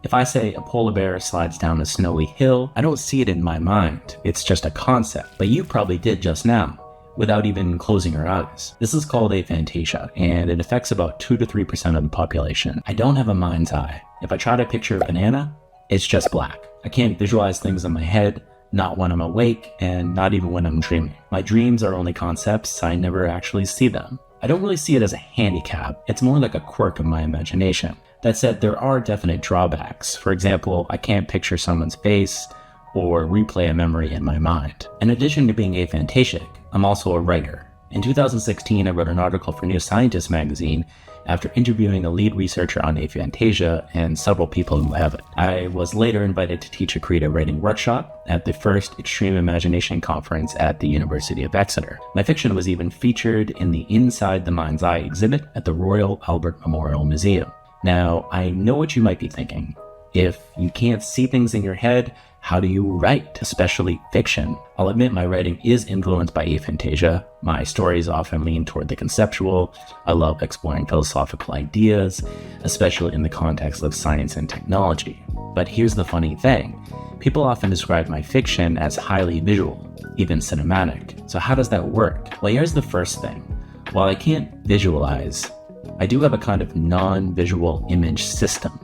If I say a polar bear slides down a snowy hill, I don't see it in my mind. It's just a concept, but you probably did just now, without even closing your eyes. This is called aphantasia, and it affects about 2 to 3% of the population. I don't have a mind's eye. If I try to picture a banana, it's just black. I can't visualize things in my head, not when I'm awake, and not even when I'm dreaming. My dreams are only concepts, I never actually see them. I don't really see it as a handicap, it's more like a quirk of my imagination. That said, there are definite drawbacks. For example, I can't picture someone's face or replay a memory in my mind. In addition to being aphantasic, I'm also a writer. In 2016, I wrote an article for New Scientist magazine after interviewing a lead researcher on aphantasia and several people who have it. I was later invited to teach a creative writing workshop at the first Extreme Imagination Conference at the University of Exeter. My fiction was even featured in the Inside the Mind's Eye exhibit at the Royal Albert Memorial Museum. Now, I know what you might be thinking. If you can't see things in your head, how do you write, especially fiction? I'll admit my writing is influenced by aphantasia. My stories often lean toward the conceptual. I love exploring philosophical ideas, especially in the context of science and technology. But here's the funny thing. People often describe my fiction as highly visual, even cinematic. So how does that work? Well, here's the first thing. While I can't visualize, I do have a kind of non-visual image system.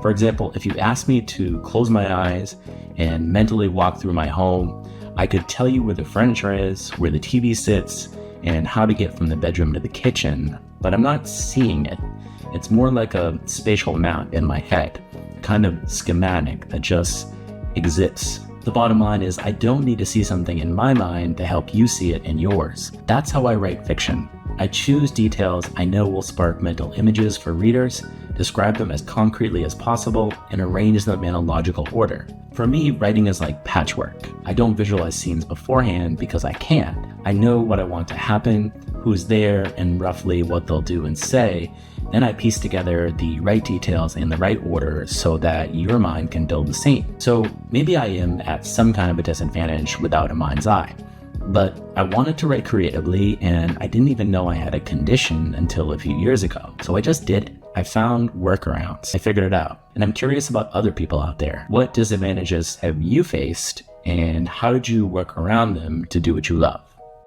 For example, if you ask me to close my eyes and mentally walk through my home, I could tell you where the furniture is, where the TV sits, and how to get from the bedroom to the kitchen, but I'm not seeing it. It's more like a spatial map in my head, a kind of schematic that just exists. The bottom line is I don't need to see something in my mind to help you see it in yours. That's how I write fiction. I choose details I know will spark mental images for readers, describe them as concretely as possible, and arrange them in a logical order. For me, writing is like patchwork. I don't visualize scenes beforehand because I can't. I know what I want to happen, who's there, and roughly what they'll do and say. Then I piece together the right details in the right order so that your mind can build the scene. So maybe I am at some kind of a disadvantage without a mind's eye. But I wanted to write creatively, and I didn't even know I had a condition until a few years ago. So I just did it. I found workarounds. I figured it out. And I'm curious about other people out there. What disadvantages have you faced, and how did you work around them to do what you love?